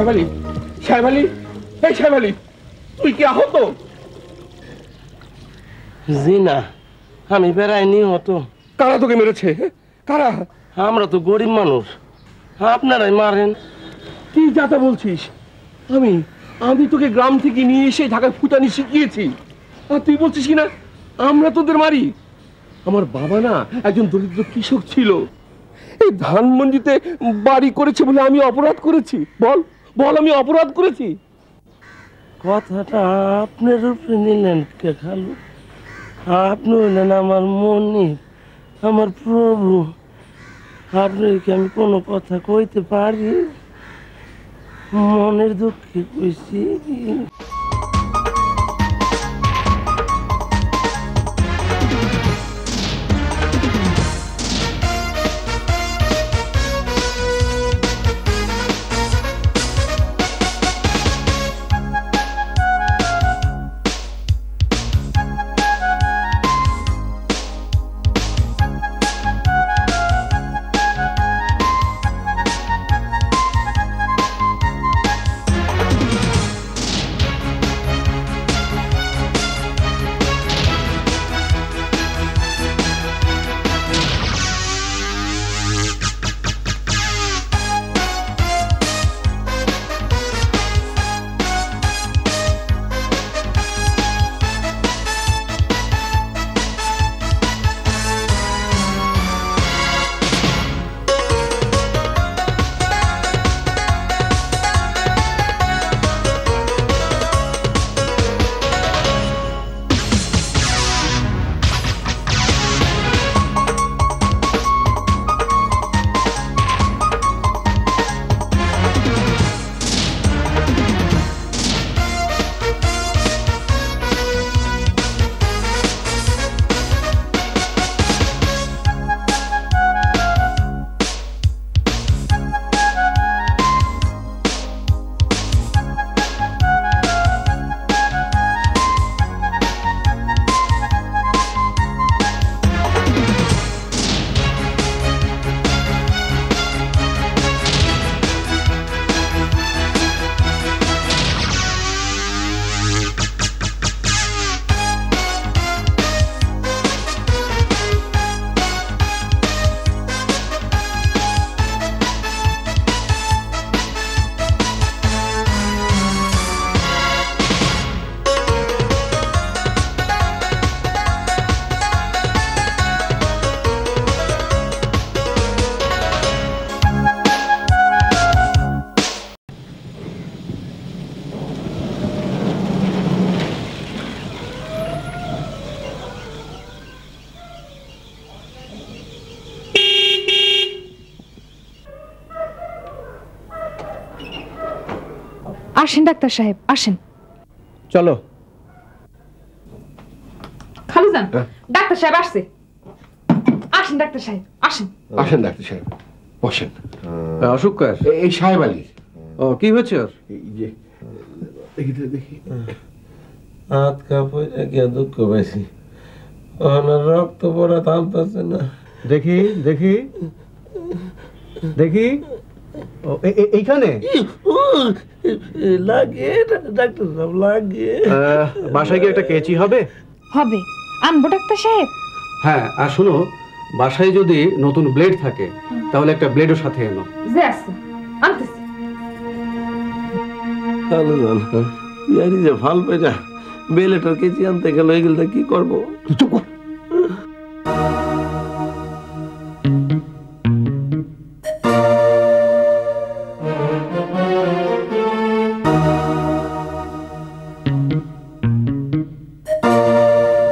সাহেব আলী, এই সাহেব আলী, তুই কি আহত? জি না, আমি বেড়াইনি হতো। কারা তোকে মেরেছে? কারা? আমরা তো গরিব মানুষ, আপনারাই মারেন। কি যাতা বলছিস? আমি তোকে গ্রাম থেকে নিয়ে এসে ঢাকায় ফুটানি শিখিয়েছি, আর তুই বলছিস কিনা আমরা তোদের মারি? আমার বাবা না একজন দরিদ্র কৃষক ছিল, এই ধানমন্ডিতে বাড়ি করেছে বলে আমি অপরাধ করেছি। বল বল, আমি অপরাধ করেছি? কথাটা আপনার উপরে নিলেন কে খালু? আপনি হইলেন আমার মনিব, আমার প্রভু। আপনাকে আমি কোনো কথা কইতে পারি? মনের দুঃখে কইছি। আসেন ডাক্তার সাহেব, আসেন। চলো। খালুজান, ডাক্তার সাহেব আসছে। আসেন ডাক্তার সাহেব, আসেন। আসেন ডাক্তার সাহেব, বসেন। অসুখ কার? এই সাহেব আলী। ও, কি হয়েছে ওর? দেখি হাত কাপড়ে গিয়া দুঃখ পাইছি, রক্ত পড়া থামতেছে না। দেখি দেখি দেখি, এইখানে লাগে ডাক্তার সাহেব, লাগে। বাসায় গিয়ে একটা কেচি হবে? হবে, আনবো ডাক্তার সাহেব? হ্যাঁ, আর শোনো, বাসায় যদি নতুন ব্লেড থাকে তাহলে একটা ব্লেডও সাথে এনো। যে আছে আনতেছি। খালুজান, ইয়ারি যে ভাল পেটা বেলেটার কেচি আনতে গেল, এগুলো কি করবো? চুপ কর।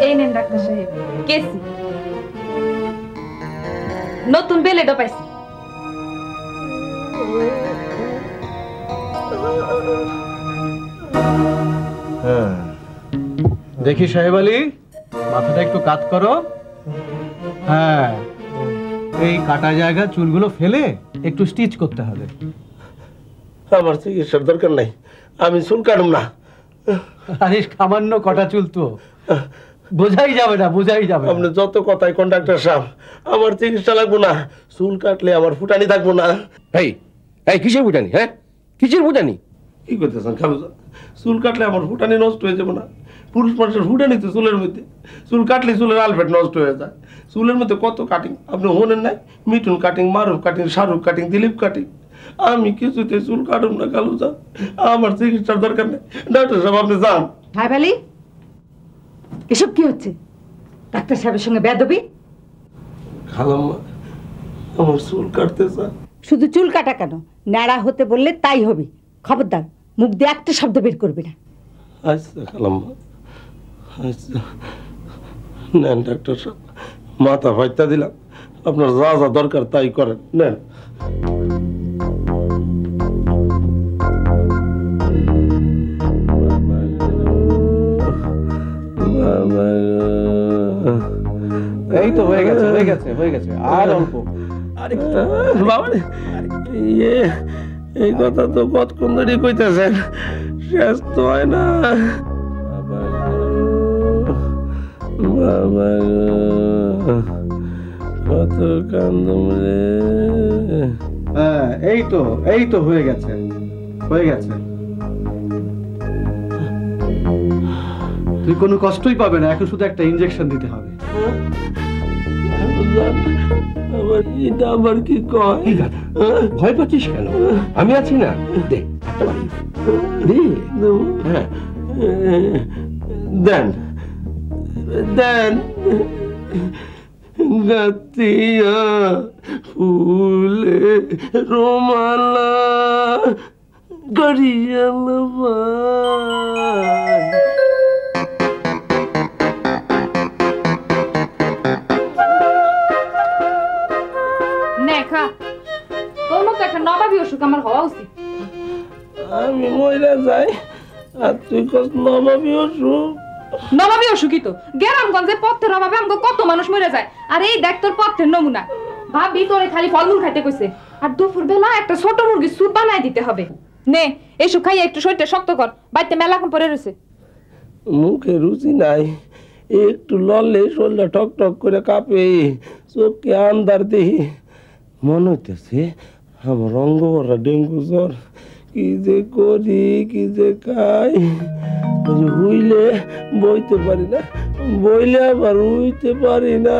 এই নেন ডাক্তার সাহেব কেসি, নতুন বেলেটও পাইছি। দেখি সাহেব আলী, মাথাটা একটু কাত করো। হ্যাঁ, এই কাটা জায়গা চুলগুলো ফেলে একটু স্টিচ করতে হবে। আমার চিকিৎসার দরকার নাই, আমি চুল কাটুম না। আরে সামান্য কটা চুল তো, বোঝাই যাবে না, বোঝাই যাবে। আপনি যত কথাই কন্ডাক্টর সাহেব, আমার চিকিৎসা লাগবো না। চুল কাটলে আমার ফুটানি থাকবো না। এই এই কিসের ফুটানি? হ্যাঁ, কিসের ফুটানি? কি করতেছেন খালুজান? চুল কাটলে আমার ফুটানি নষ্ট হয়ে যাবে না? পুরুষ মানুষের ফুটানি তো চুলের মধ্যে, চুল কাটলে চুলের আলফেট নষ্ট হয়ে যায়। চুলের মধ্যে কত কাটিং আপনি শোনেন নাই? Mithun cutting, Maruf cutting, Shahrukh cutting, Dilip cutting. আমি কিছুতে চুল কাটুম না খালুজান, আমার চিকিৎসার দরকার নেই। ডাক্তার সাহেব আপনি যান। ভাই বালি, এসব কি হচ্ছে? ডাক্তার সাহেবের সঙ্গে বেয়াদবি? খালাম্মা, আমার চুল কাটতে চান? শুধু চুল কাটা কেন, ন্যাড়া হতে বললে তাই হবে। খবরদার, মুখ দিয়ে একটা শব্দ বের করবি না। আচ্ছা খালাম্মা, আচ্ছা নেন ডাক্তার সাহেব, মাথা ফাইতা দিলাম, আপনার যা যা দরকার তাই করেন, নেন। এই তো হয়ে গেছে হয়ে গেছে হয়ে গেছে, আর অল্প। বাবা ইয়ে, এই কথা তো কতক্ষণ ধরে কইতেছেন, শেষ তো হয় না। বাবা কত কান্দম রে। হ্যাঁ এই তো হয়ে গেছে হয়ে গেছে। তুই কোনো কষ্টই পাবে না, এখন শুধু একটা ইনজেকশন দিতে হবে। আবার এটা আবার কি কয়? এই গাধা, ভয় পাচ্ছিস কেন? আমি আছি না, দে দে। হ্যাঁ, দেন দেন। গাতিয়া ফুলে রোমালা গড়িয়াল ভাই। নে খা, তোর মতো একটা নবাবী অসুখ আমার হওয়া উচিত। আমি মইরা যাই আর তুই কস নবাবী অসুখ? নবাবী অসুখই তো, গ্রামগঞ্জে পথের অভাবে আমাকে কত মানুষ মরে যায়। আর এই দেখ তোর পথের নমুনা। ভাবি তোরে খালি ফলমূল খাইতে কইছে, আর দুপুর বেলা একটা ছোট মুরগি স্যুপ বানাই দিতে হবে। নে এইসব খাইয়ে একটু শরীরটা শক্ত কর, বাড়িতে মেলা কম পরে রয়েছে। মুখে রুচি নাই, একটু লড়লে শরীরটা ঠক ঠক করে কাঁপে, চোখকে আন্দার দেহি। মনে হইতেছে আমার অঙ্গ ভরা ডেঙ্গু জ্বর। কি যে করি, কি যে খাই, হইলে বইতে পারি না, বইলে আবার উইতে পারি না।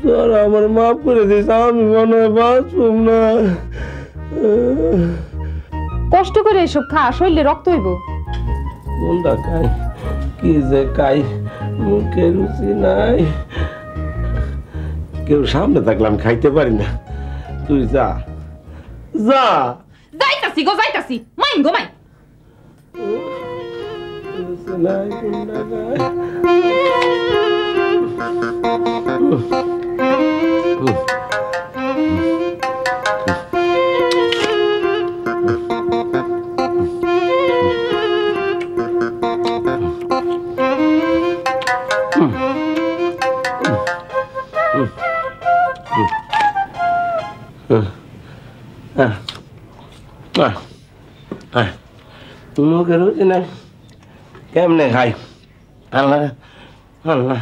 তোর আমার মাফ করে দিস, আমি মনে হয় বাঁচুম না। কষ্ট করে এসব খা, শরীরে রক্ত হইব। কোনটা খাই, কি যে খাই, মুখে রুচি নাই। কেউ সামনে থাকলাম খাইতে পারি না। তুই যা যা। যাইতাছি গো যাইতাছি, মাইন গো মাইন। রুচি নাই, কোনটা খাই। মুখে রুচি নাই, কেমনে খাই? আল্লাহ আল্লাহ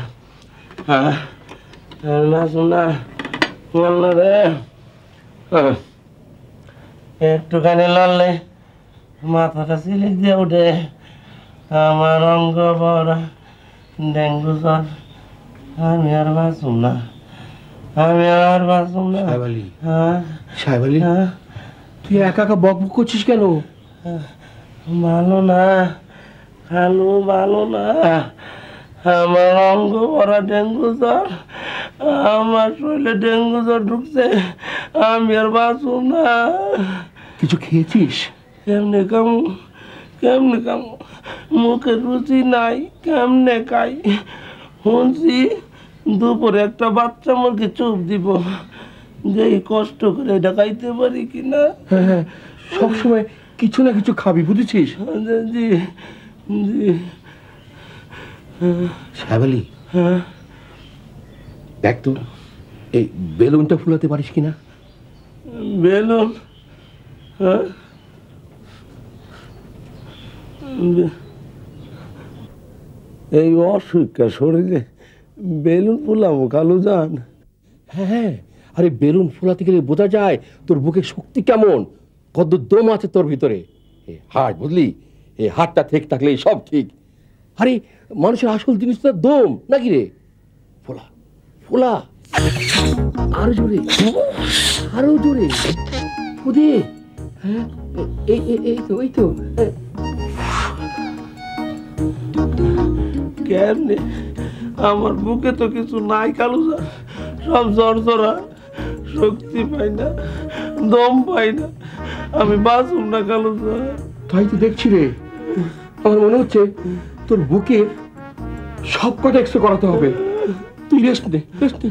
আল্লাহ শোনা আল্লাহ রে। একটুখানি লড়লে মাথাটা সিলিক দিয়ে উঠে, আমার অঙ্গ বড় ডেঙ্গু জ্বর। আমি আর বাঁচুম না, আমি আর বাঁচুম না। সাহেব আলী, হ্যাঁ সাহেব আলী, হ্যাঁ, তুই একা একা বক বক করছিস কেন? ভালো না খালু, ভালো না। আমার অঙ্গ ভরা ডেঙ্গু জ্বর, আমার শরীরে ডেঙ্গু জ্বর ঢুকছে, আমি আর বাঁচুম না। কিছু খেয়েছিস? কেমনে কামু, কেমনে কামু, মুখে রুচি নাই, কেমনে খাই? শুনছি দুপুরে একটা বাচ্চা মুরগি চুপ দিব, যে কষ্ট করে এটা খাইতে পারি কিনা। হ্যাঁ হ্যাঁ, সবসময় কিছু না কিছু খাবি, বুঝেছিস? জি জি। সাহেব আলী, হ্যাঁ, দেখ তো এই বেলুনটা ফুলাতে পারিস কিনা? বেলুন? হ্যাঁ, এই অসুখটা শরীরে বেলুন ফুলামো কালু যান? হ্যাঁ হ্যাঁ, আরে বেলুন ফুলাতে গেলে বোঝা যায় তোর বুকে শক্তি কেমন, কত দম আছে তোর ভিতরে। হাট বুঝলি, এই হাটটা ঠিক থাকলে সব ঠিক। আরে মানুষের আসল জিনিস তো দম নাকি রে? ফোলা ফোলা, আরো জোরে, আরো জোরে খুদে। হ্যাঁ, এই তো কেমনে? আমার বুকে তো কিছু নাই কালুজা, সব জ্বর, শক্তি পাই না, দম পাই না, আমি বাঁচুম না কালুজা। তাই তো দেখছি রে, আমার মনে হচ্ছে তোর বুকে সব কটা এক্সরে করাতে হবে। তুই রেস্ট নে, রেস্ট নে।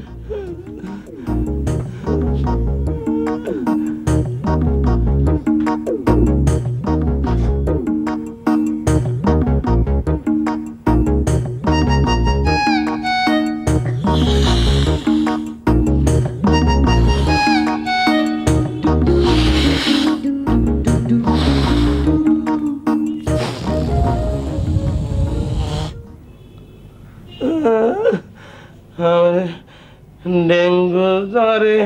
ডেঙ্গু জ্বরে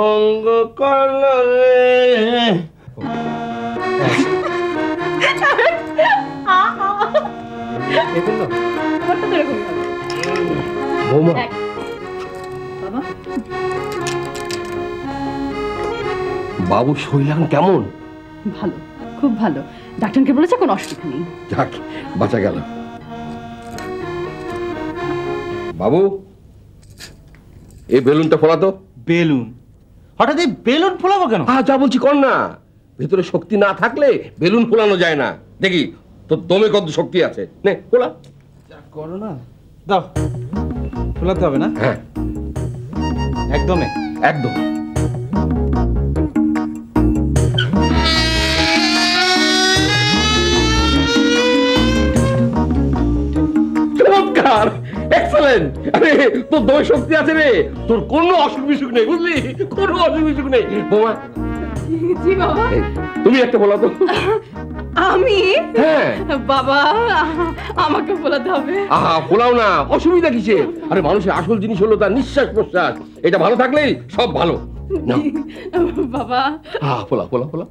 অঙ্গ করল রে। বৌমা, বাবু শৈলান কেমন? ভালো, খুব ভালো। ডাক্তারকে বলেছে কোনো অসুবিধা নেই। যাক, বাঁচা গেল। বাবু, এই বেলুনটা ফোলা তো। বেলুন? হঠাৎ এই বেলুন ফোলাবো কেন? যা বলছি কর না। ভেতরে শক্তি না থাকলে বেলুন ফোলানো যায় না। দেখি তোর দমে কত শক্তি আছে। নে ফোলা। করো না, দাও। ফোলাতে হবে না? হ্যাঁ, একদমই একদম। চমৎকার, এক্সেলেন্ট। আরে তোর দমে শক্তি আছে রে, তোর কোনো অসুখ বিসুখ নেই, বুঝলি? কোনো অসুখ বিসুখ নেই। বৌমা, জি বাবা। তুমি একটা বলো তো। আমি? হ্যাঁ। বাবা, আমাকে বলাতে হবে। ফোলাও না, অসুবিধা কিসে? আরে মানুষের আসল জিনিস হলো তার নিঃশ্বাস প্রশ্বাস। এটা ভালো থাকলেই সব ভালো। বাবা, ফোলা ফোলা ফোলা।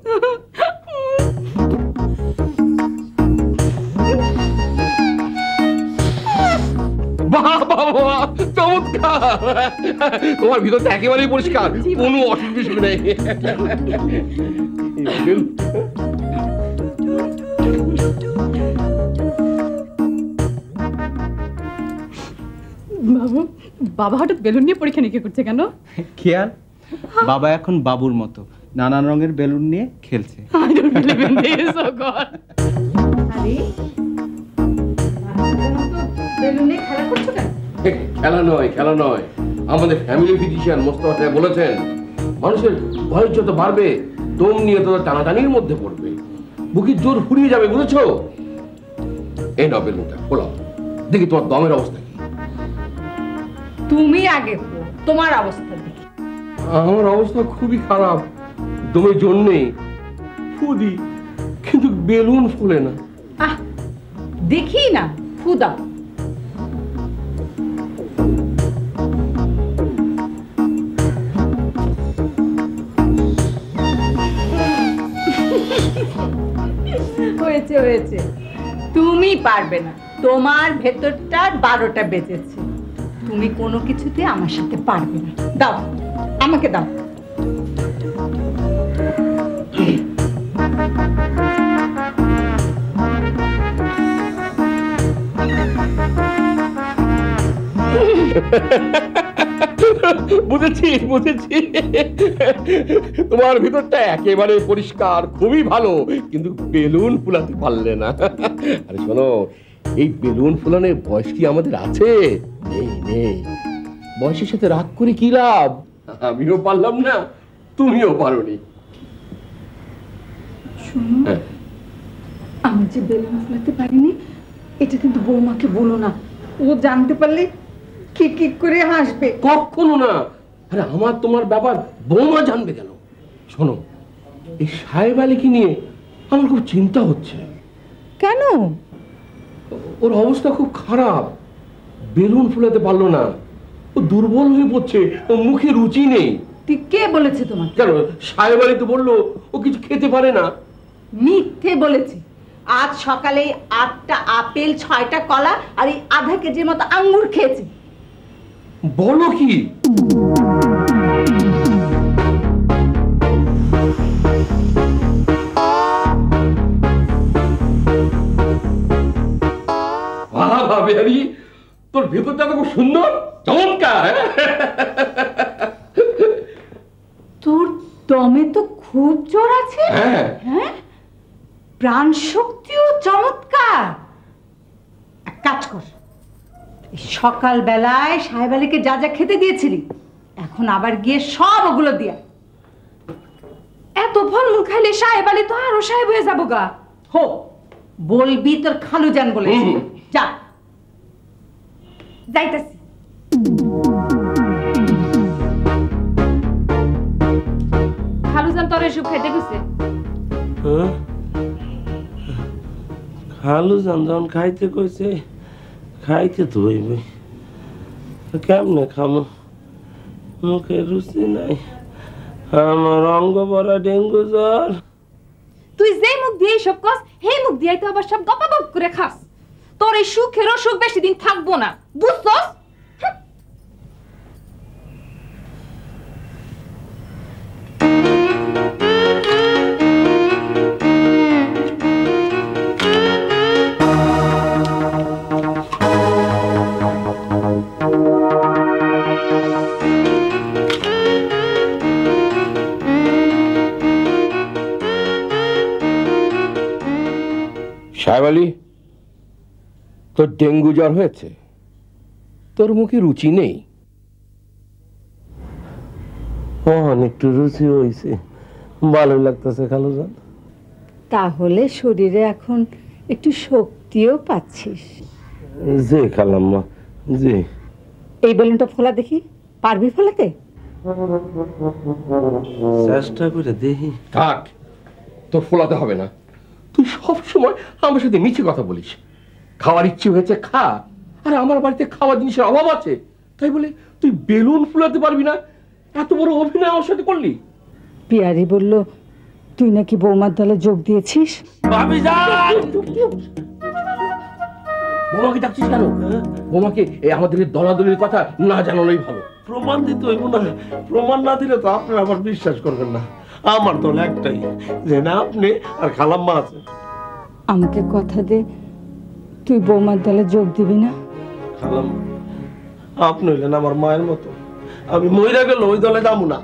চমৎকার, তোমার ভিতরটা একেবারেই পরিষ্কার, কোনো অসুখ বিসুখ নেই। বাবা হঠাৎ বেলুন নিয়ে পরীক্ষা নিরীক্ষা করছে কেন? খেয়াল, বাবা এখন বাবুর মতো নানান রঙের বেলুন নিয়ে খেলছে। খেলা নয়, খেলা নয়। আমাদের ফ্যামিলি ফিজিশিয়ান মোস্তফা সাহেব বলেছেন, মানুষের বয়স যত বাড়বে দম নিয়ে তত টানাটানির মধ্যে পড়বে, বুকের জোর ফুরিয়ে যাবে, বুঝেছো? এই নাও বেলুনটা, ফোলাও, দেখি তোমার দমের অবস্থা কি। তুমি আগে তোমার অবস্থা দেখি। আমার অবস্থা খুবই খারাপ, দমের জন্যে ফুদি, কিন্তু বেলুন ফুলে না। দেখি না, ফু দাও। হয়েছে হয়েছে, তুমি পারবে না, তোমার ভেতরটার 12টা বেজেছে। তুমি কোনো কিছুতে আমার সাথে পারবে না। দাও, আমাকে দাও। বুঝেছি বুঝেছি, তোমার ভিতরটা একেবারে পরিষ্কার, খুবই ভালো, কিন্তু বেলুন ফুলাতে পারলে না। আরে শোনো, এই বেলুন ফুলানোর বয়স কি আমাদের আছে? নেই নেই। বয়সের সাথে রাগ করে কি লাভ? আমিও পারলাম না, তুমিও পারোনি। হ্যাঁ, আমি যে বেলুন ফুলাতে পারিনি এটা কিন্তু বৌমাকে বলো না, ও জানতে পারলে কি করে হাসবে। কখনো না। আরে আমার তোমার ব্যাপার বৌমা জানবে কেন? শোনো, এই সাহেব আলীকে নিয়ে আমার খুব চিন্তা হচ্ছে। কেন? ওর অবস্থা খুব খারাপ, বেলুন ফুলাতে পারলো না, ও দুর্বল হয়ে পড়ছে, ও মুখে রুচি নেই। তুই কে বলেছে তোমাকে? কেন, সাহেব আলী তো বললো ও কিছু খেতে পারে না। মিথ্যে বলেছি। আজ সকালে 8টা আপেল, 6টা কলা আর এই আধা কেজির মতো আঙ্গুর খেয়েছি। বলো কি? ভাবি তোর ভেতরটা তো খুব সুন্দর, চমৎকার। তোর দমে তো খুব জোর আছে। হ্যাঁ, প্রাণ শক্তিও চমৎকার। এক কাজ কর, সকাল বেলায় সাহেব আলীকে যা যা খেতে দিয়েছিলি এখন আবার গিয়ে সব ওগুলো দিয়া। এত ফলমূল খাইলে সাহেব আলী তো আরো সাহেব হয়ে যাবো গা। হো, বলবি তোর খালু জান বলেছে। যা। যাইতাছি। খালুজান তোর এসব খাইতে গেছে। খালু জান যখন খাইতে কইছে খাইতে তো হইবে, কেমনে খামো? মুখে রুচি নাই, আমার অঙ্গ ভরা ডেঙ্গু জ্বর। তুই যে মুখ দিয়ে সব কস, হে মুখ দিয়ে তো আবার সব গপাগপ করে খাস। তোর এই সুখের অসুখ বেশি দিন থাকবো না, বুঝছস? সাহেব আলী, তোর ডেঙ্গু জ্বর হয়েছে, তোর মুখে রুচি নেই। একটু রুচি হয়েছে, ভালো লাগতেছে খালু জান। তাহলে শরীরে এখন একটু শক্তিও পাচ্ছিস। জি খালাম্মা, জি। এই বেলুনটা ফোলা দেখি, পারবি ফোলাতে? চেষ্টা করে দেখি। থাক, তোর ফোলাতে হবে না। তুই সব সময় আমার সাথে মিছে কথা বলিস। খাওয়ার ইচ্ছে হয়েছে খা, আর আমার বাড়িতে খাওয়ার জিনিসের অভাব আছে তাই বলে তুই বেলুন ফুলাতে পারবি না? এত বড় অভিনয় আমার সাথে করলি। পিয়ারি বলল তুই নাকি বৌমার দলে যোগ দিয়েছিস। ভাবি যান, বোমাকে ডাকছিস কেন? বোমাকে এই আমাদের দলাদলির কথা না জানানোই ভালো। প্রমাণ দিতে হইব না, প্রমাণ না দিলে তো আপনারা আবার বিশ্বাস করবেন না। আমার দল একটাই, যে না আপনি আর খালাম্মা আছে। আমাকে কথা দে, তুই বৌমার দলে যোগ দিবি না? খালাম্মা, আপনি হইলেন আমার মায়ের মতো, আমি মইরা গেল ওই দলে যাবো না।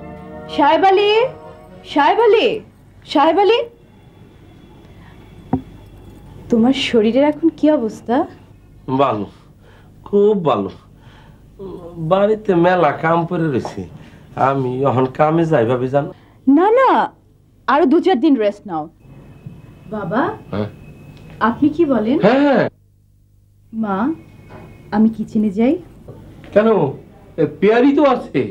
সাহেব আলী, সাহেব আলী, সাহেব আলী, তোমার শরীরের এখন কি অবস্থা? ভালো, খুব ভালো। বাড়িতে মেলা কাম করে রয়েছে, আমি এখন কামে যাই। ভাবি যান না না, আরো 2-4 দিন রেস্ট নাও। বাবা, আপনি কি বলেন? হ্যাঁ, মা, আমি কিচেনে যাই। কেন? পেয়ারি তো আছে।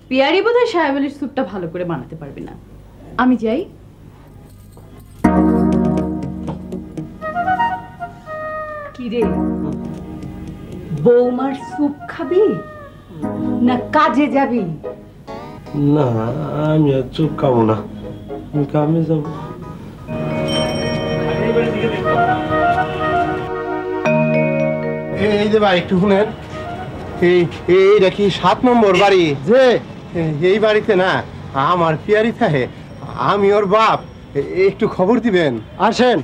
পিয়ারি বোধহয় সাহেব আলীর স্যুপটা ভালো করে বানাতে পারবে না, আমি যাই। কি রে, বৌমার স্যুপ খাবি না কাজে যাবি? না, আমি আর চুপ খাবো না, আমি কামে যাব। এই যে ভাই একটু শুনেন, এইটা কি 7 নম্বর বাড়ি? যে এই বাড়িতে না আমার পিয়ারি থাকে, আমি ওর বাপ, একটু খবর দিবেন। আসেন।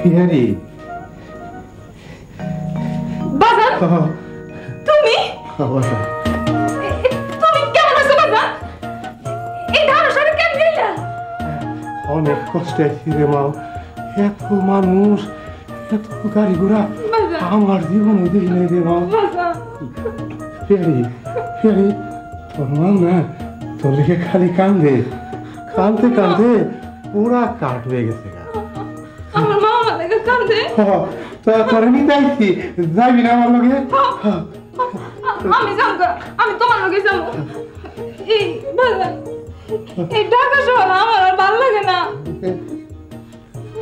পিয়ারি, বাজান, তুমি তুমি কেমন আছো বাজান? এই ধারসারে কেন গেলা? অনেক কষ্টে আছি রে মা, এত মানুষ, এত গাড়ি ঘোড়া, আমার জীবন দেখি নাই রে মা। পিয়ারি, পিয়ারি, তোর মা না তোর লিখে খালি কান্দে, কান্দতে কান্দতে পুরা কাঠ হয়ে গেছে। আমার মা আমার লাগে কান্দে। তো তোরা নিতে আইছি, যাবি না আমার লগে? আমি যাবো, আমি তোমার লগে যাবো। এই বাজান, এই ঢাকা শহর আমার আর ভালো লাগে না।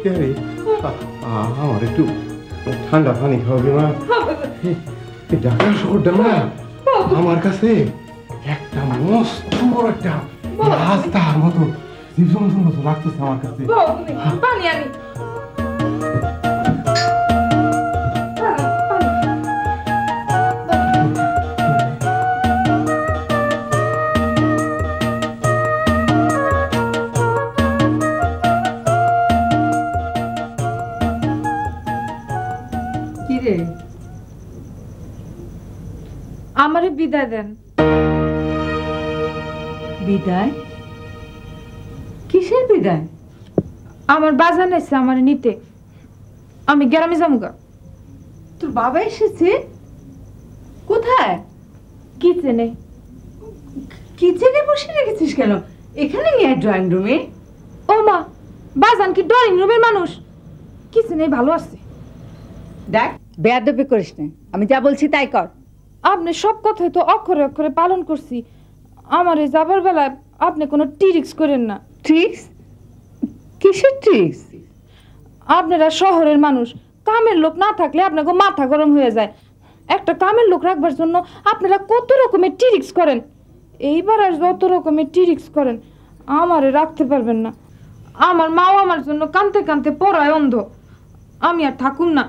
কে রে? আমার একটু ঠান্ডা পানি খাওয়াবি মা? এই ঢাকা শহরটা না আমার কাছে একটা মস্ত বড় একটা রাস্তার মতো জীবজন্তুর মতো লাগতেছে আমার কাছে। পানি আনি। কি রে? আমারে বিদায় দেন। বিদায়? কিসের বিদায়? আমার বাজান এসে আমার নিতে, আমি গ্রামে যামুগা। তোর বাবা এসেছে? কোথায়? কিচেনে। কিচেনে বসে রেখেছিস কেন? এখানে নিয়ে ড্রয়িং রুমে। ও মা, বাজান কি ড্রয়িং রুমের মানুষ? কিচেনে ভালো আছে। দেখ, বেয়াদবি করিস না, আমি যা বলছি তাই কর। আপনি সব কথাই তো অক্ষরে অক্ষরে পালন করছি। আমার এই যাবার বেলায় আপনি কোনো ট্রিক্স করেন না। ট্রিক্স? কিসের ট্রিক্স? আপনারা শহরের মানুষ, কামের লোক না থাকলে আপনাকে মাথা গরম হয়ে যায়। একটা কামের লোক রাখবার জন্য আপনারা কত রকমের ট্রিক্স করেন। এইবার আর যত রকমের ট্রিক্স করেন আমারে রাখতে পারবেন না। আমার মাও আমার জন্য কাঁদতে কাঁদতে পড়ায় অন্ধ। আমি আর থাকুম না।